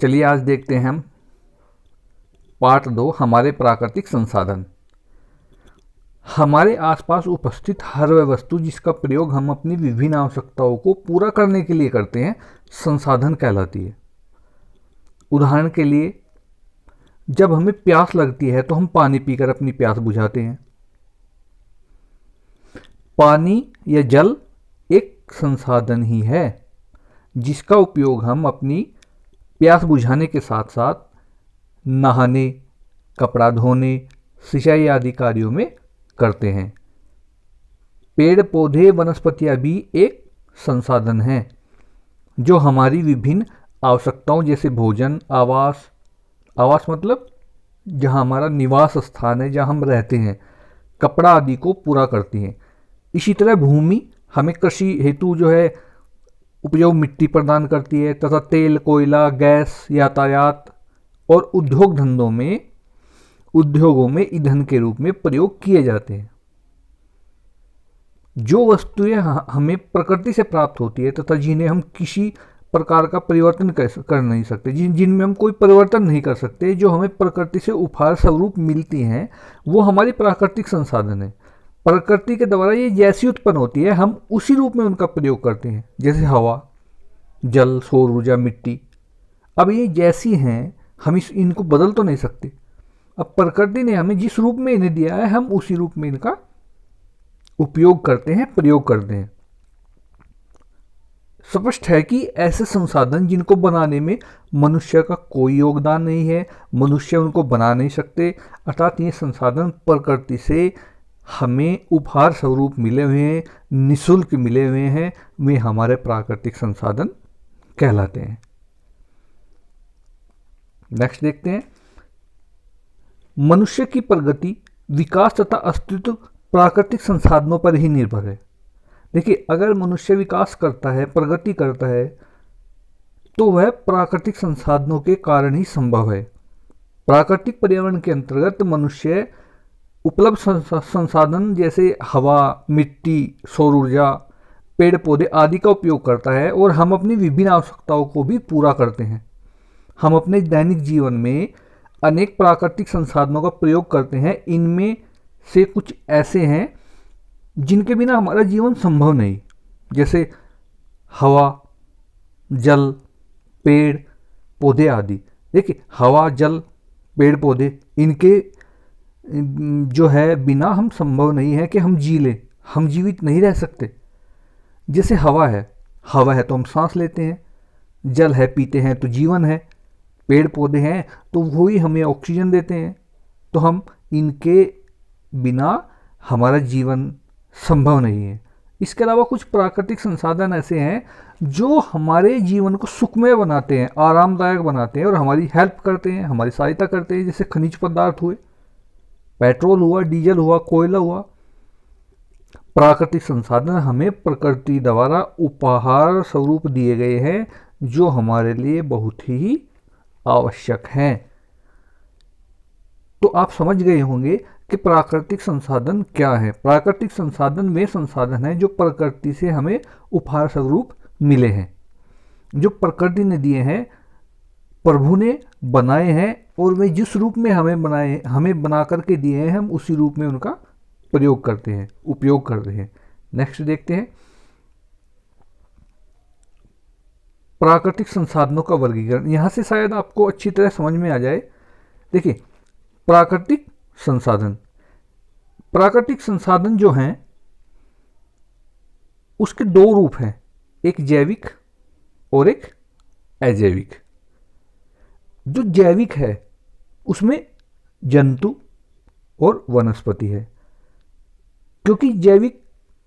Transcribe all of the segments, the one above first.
चलिए आज देखते हैं हम पार्ट 2 हमारे प्राकृतिक संसाधन। हमारे आसपास उपस्थित हर वह वस्तु जिसका प्रयोग हम अपनी विभिन्न आवश्यकताओं को पूरा करने के लिए करते हैं संसाधन कहलाती है। उदाहरण के लिए जब हमें प्यास लगती है तो हम पानी पीकर अपनी प्यास बुझाते हैं। पानी या जल एक संसाधन ही है जिसका उपयोग हम अपनी प्यास बुझाने के साथ साथ नहाने, कपड़ा धोने, सिंचाई आदि कार्यों में करते हैं। पेड़ पौधे वनस्पतियां भी एक संसाधन हैं जो हमारी विभिन्न आवश्यकताओं जैसे भोजन, आवास मतलब जहां हमारा निवास स्थान है, जहां हम रहते हैं, कपड़ा आदि को पूरा करती हैं। इसी तरह भूमि हमें कृषि हेतु जो है उपयोग मिट्टी प्रदान करती है तथा तेल, कोयला, गैस, यातायात और उद्योगों में ईंधन के रूप में प्रयोग किए जाते हैं। जो वस्तुएं हमें प्रकृति से प्राप्त होती है तथा जिन्हें हम किसी प्रकार का परिवर्तन कर नहीं सकते, जिनमें हम कोई परिवर्तन नहीं कर सकते, जो हमें प्रकृति से उपहार स्वरूप मिलती हैं, वो हमारी प्राकृतिक संसाधन है। प्रकृति के द्वारा ये जैसी उत्पन्न होती है हम उसी रूप में उनका प्रयोग करते हैं, जैसे हवा, जल, सौर ऊर्जा, मिट्टी। अब ये जैसी हैं हम इनको बदल तो नहीं सकते। अब प्रकृति ने हमें जिस रूप में इन्हें दिया है हम उसी रूप में इनका उपयोग करते हैं, प्रयोग करते हैं। स्पष्ट है कि ऐसे संसाधन जिनको बनाने में मनुष्य का कोई योगदान नहीं है, मनुष्य उनको बना नहीं सकते, अर्थात ये संसाधन प्रकृति से हमें उपहार स्वरूप मिले हुए हैं, निःशुल्क मिले हुए हैं, वे हमारे प्राकृतिक संसाधन कहलाते हैं। नेक्स्ट देखते हैं, मनुष्य की प्रगति, विकास तथा अस्तित्व प्राकृतिक संसाधनों पर ही निर्भर है। देखिए, अगर मनुष्य विकास करता है, प्रगति करता है, तो वह प्राकृतिक संसाधनों के कारण ही संभव है। प्राकृतिक पर्यावरण के अंतर्गत मनुष्य उपलब्ध संसाधन जैसे हवा, मिट्टी, सौर ऊर्जा, पेड़ पौधे आदि का उपयोग करता है और हम अपनी विभिन्न आवश्यकताओं को भी पूरा करते हैं। हम अपने दैनिक जीवन में अनेक प्राकृतिक संसाधनों का प्रयोग करते हैं। इनमें से कुछ ऐसे हैं जिनके बिना हमारा जीवन संभव नहीं, जैसे हवा, जल, पेड़ पौधे आदि। देखिए, हवा, जल, पेड़ पौधे, इनके जो है बिना हम संभव नहीं है कि हम जी लें, हम जीवित नहीं रह सकते। जैसे हवा है तो हम सांस लेते हैं, जल है पीते हैं तो जीवन है, पेड़ पौधे हैं तो वही हमें ऑक्सीजन देते हैं। तो हम इनके बिना हमारा जीवन संभव नहीं है। इसके अलावा कुछ प्राकृतिक संसाधन ऐसे हैं जो हमारे जीवन को सुखमय बनाते हैं, आरामदायक बनाते हैं और हमारी हेल्प करते हैं, हमारी सहायता करते हैं। जैसे खनिज पदार्थ हुए, पेट्रोल हुआ, डीजल हुआ, कोयला हुआ। प्राकृतिक संसाधन हमें प्रकृति द्वारा उपहार स्वरूप दिए गए हैं जो हमारे लिए बहुत ही आवश्यक हैं। तो आप समझ गए होंगे कि प्राकृतिक संसाधन क्या है। प्राकृतिक संसाधन वे संसाधन हैं जो प्रकृति से हमें उपहार स्वरूप मिले हैं, जो प्रकृति ने दिए हैं, प्रभु ने बनाए हैं और वे जिस रूप में हमें बना करके दिए हैं हम उसी रूप में उनका प्रयोग करते हैं, उपयोग करते हैं। नेक्स्ट देखते हैं, प्राकृतिक संसाधनों का वर्गीकरण। यहां से शायद आपको अच्छी तरह समझ में आ जाए। देखिए, प्राकृतिक संसाधन जो हैं उसके दो रूप हैं, एक जैविक और एक अजैविक। जो जैविक है उसमें जंतु और वनस्पति है, क्योंकि जैविक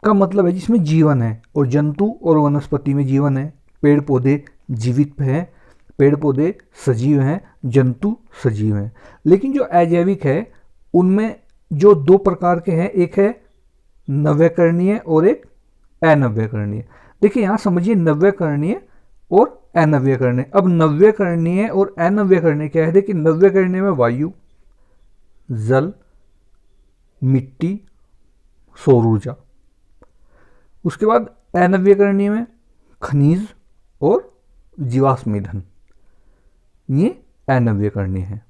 का मतलब है जिसमें जीवन है और जंतु और वनस्पति में जीवन है। पेड़ पौधे जीवित हैं, पेड़ पौधे सजीव हैं, जंतु सजीव हैं। लेकिन जो अजैविक है उनमें जो दो प्रकार के हैं, एक है नव्यकरणीय और एक अनव्यकरणीय। देखिए, यहाँ समझिए नव्यकरणीय और अनव्यकरणीय। अब नव्यकरणीय और अनव्यकरणीय क्या है? देखिए, नव्यकरणीय में वायु, जल, मिट्टी, सौर ऊर्जा। उसके बाद अनव्यकरणीय में खनिज और जीवाश्म ईंधन। ये अनव्यकरणीय है।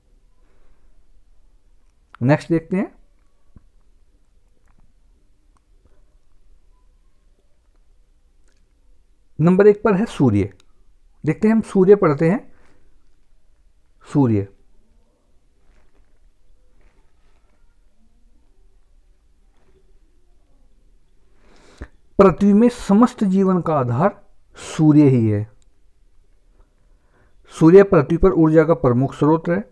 नेक्स्ट देखते हैं। नंबर 1 पर है सूर्य। देखते हैं हम सूर्य पढ़ते हैं। सूर्य पृथ्वी में समस्त जीवन का आधार सूर्य ही है। सूर्य पृथ्वी पर ऊर्जा का प्रमुख स्रोत है।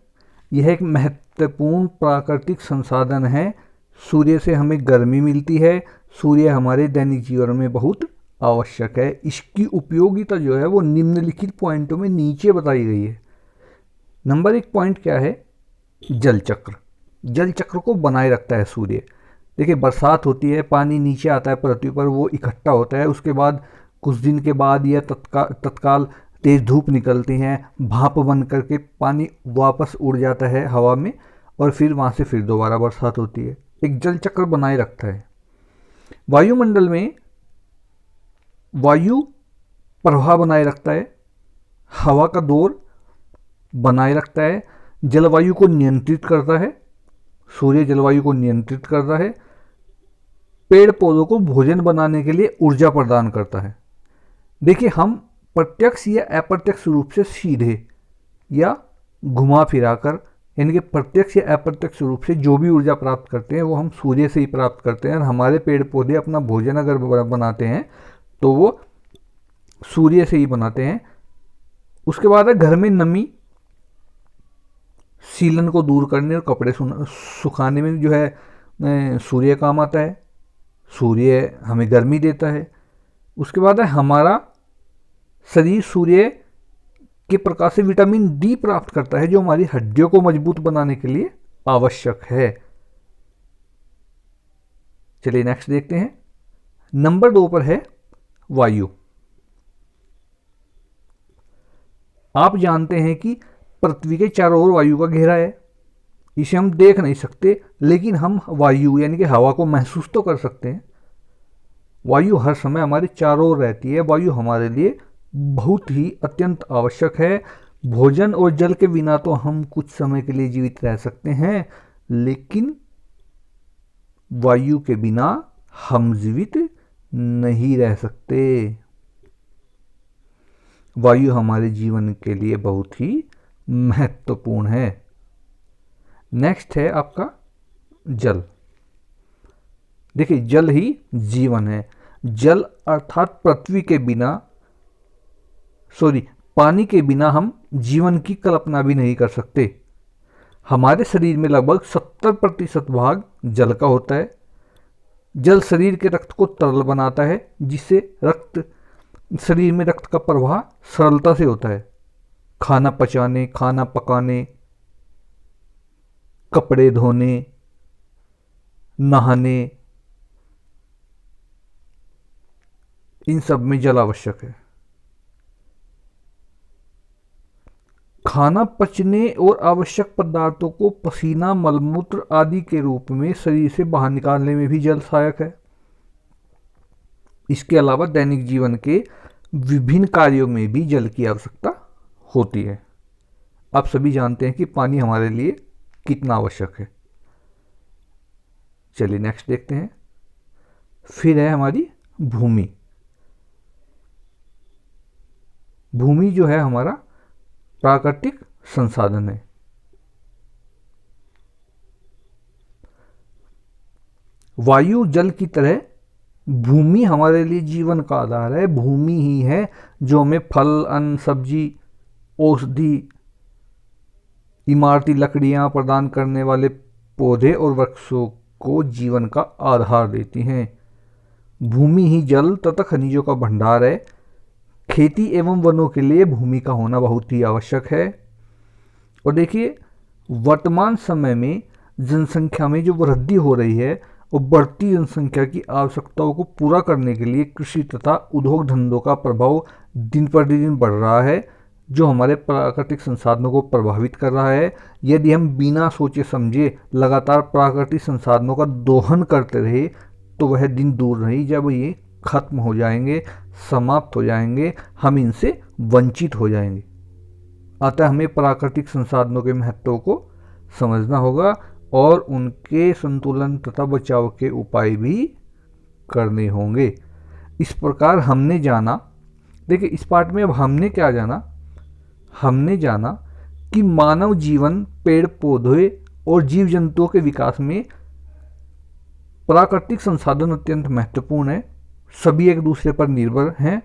यह एक महत्वपूर्ण प्राकृतिक संसाधन है। सूर्य से हमें गर्मी मिलती है। सूर्य हमारे दैनिक जीवन में बहुत आवश्यक है। इसकी उपयोगिता जो है वो निम्नलिखित पॉइंटों में नीचे बताई गई है। नंबर 1 पॉइंट क्या है? जल चक्र। जल चक्र को बनाए रखता है सूर्य। देखिए, बरसात होती है, पानी नीचे आता है पृथ्वी पर, वो इकट्ठा होता है। उसके बाद कुछ दिन के बाद यह तत्काल तेज धूप निकलती हैं, भाप बन करके पानी वापस उड़ जाता है हवा में, और फिर वहाँ से फिर दोबारा बरसात होती है। एक जल चक्र बनाए रखता है। वायुमंडल में वायु प्रवाह बनाए रखता है, हवा का दौर बनाए रखता है, जलवायु को नियंत्रित करता है। सूर्य जलवायु को नियंत्रित करता है। पेड़ पौधों को भोजन बनाने के लिए ऊर्जा प्रदान करता है। देखिए, हम प्रत्यक्ष या अप्रत्यक्ष रूप से सीधे या घुमा फिराकर, यानी कि प्रत्यक्ष या अप्रत्यक्ष रूप से जो भी ऊर्जा प्राप्त करते हैं वो हम सूर्य से ही प्राप्त करते हैं। और हमारे पेड़ पौधे अपना भोजन अगर बनाते हैं तो वो सूर्य से ही बनाते हैं। उसके बाद है घर में नमी, सीलन को दूर करने और कपड़े सुखाने में जो है सूर्य काम आता है। सूर्य हमें गर्मी देता है। उसके बाद है हमारा शरीर सूर्य के प्रकाश से विटामिन डी प्राप्त करता है, जो हमारी हड्डियों को मजबूत बनाने के लिए आवश्यक है। चलिए नेक्स्ट देखते हैं। नंबर 2 पर है वायु। आप जानते हैं कि पृथ्वी के चारों ओर वायु का घेरा है। इसे हम देख नहीं सकते, लेकिन हम वायु यानी कि हवा को महसूस तो कर सकते हैं। वायु हर समय हमारे चारों ओर रहती है। वायु हमारे लिए बहुत ही अत्यंत आवश्यक है। भोजन और जल के बिना तो हम कुछ समय के लिए जीवित रह सकते हैं, लेकिन वायु के बिना हम जीवित नहीं रह सकते। वायु हमारे जीवन के लिए बहुत ही महत्वपूर्ण है। नेक्स्ट है आपका जल। देखिए, जल ही जीवन है। जल अर्थात पृथ्वी के बिना पानी के बिना हम जीवन की कल्पना भी नहीं कर सकते। हमारे शरीर में लगभग 70% भाग जल का होता है। जल शरीर के रक्त को तरल बनाता है, जिससे शरीर में रक्त का प्रवाह सरलता से होता है। खाना पचाने, खाना पकाने, कपड़े धोने, नहाने, इन सब में जल आवश्यक है। खाना पचने और आवश्यक पदार्थों को पसीना, मलमूत्र आदि के रूप में शरीर से बाहर निकालने में भी जल सहायक है। इसके अलावा दैनिक जीवन के विभिन्न कार्यों में भी जल की आवश्यकता होती है। आप सभी जानते हैं कि पानी हमारे लिए कितना आवश्यक है। चलिए नेक्स्ट देखते हैं। फिर है हमारी भूमि। भूमि जो है हमारा प्राकृतिक संसाधन है। वायु जल की तरह भूमि हमारे लिए जीवन का आधार है। भूमि ही है जो हमें फल, अन्न, सब्जी, औषधि, इमारती लकड़ियां प्रदान करने वाले पौधे और वृक्षों को जीवन का आधार देती हैं। भूमि ही जल तथा खनिजों का भंडार है। खेती एवं वनों के लिए भूमि का होना बहुत ही आवश्यक है। और देखिए, वर्तमान समय में जनसंख्या में जो वृद्धि हो रही है और बढ़ती जनसंख्या की आवश्यकताओं को पूरा करने के लिए कृषि तथा उद्योग धंधों का प्रभाव दिन प्रतिदिन बढ़ रहा है, जो हमारे प्राकृतिक संसाधनों को प्रभावित कर रहा है। यदि हम बिना सोचे समझे लगातार प्राकृतिक संसाधनों का दोहन करते रहे तो वह दिन दूर नहीं जब ये खत्म हो जाएंगे, समाप्त हो जाएंगे, हम इनसे वंचित हो जाएंगे। अतः हमें प्राकृतिक संसाधनों के महत्व को समझना होगा और उनके संतुलन तथा बचाव के उपाय भी करने होंगे। इस प्रकार हमने जाना, देखिए इस पाठ में अब हमने क्या जाना, हमने जाना कि मानव जीवन, पेड़ पौधे और जीव जंतुओं के विकास में प्राकृतिक संसाधन अत्यंत महत्वपूर्ण है। सभी एक दूसरे पर निर्भर हैं,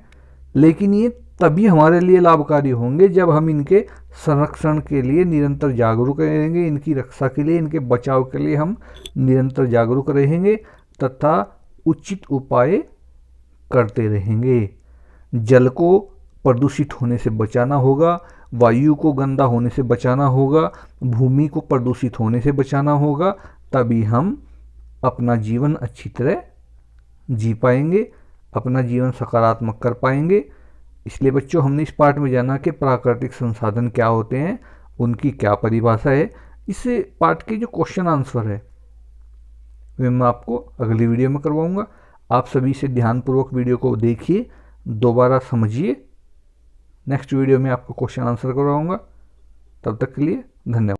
लेकिन ये तभी हमारे लिए लाभकारी होंगे जब हम इनके संरक्षण के लिए निरंतर जागरूक रहेंगे, इनकी रक्षा के लिए, इनके बचाव के लिए हम निरंतर जागरूक रहेंगे तथा उचित उपाय करते रहेंगे। जल को प्रदूषित होने से बचाना होगा, वायु को गंदा होने से बचाना होगा, भूमि को प्रदूषित होने से बचाना होगा, तभी हम अपना जीवन अच्छी तरह जी पाएंगे, अपना जीवन सकारात्मक कर पाएंगे। इसलिए बच्चों हमने इस पाठ में जाना कि प्राकृतिक संसाधन क्या होते हैं, उनकी क्या परिभाषा है। इस पाठ के जो क्वेश्चन आंसर है वे मैं आपको अगली वीडियो में करवाऊंगा। आप सभी से ध्यानपूर्वक वीडियो को देखिए, दोबारा समझिए। नेक्स्ट वीडियो में आपको क्वेश्चन आंसर करवाऊंगा। तब तक के लिए धन्यवाद।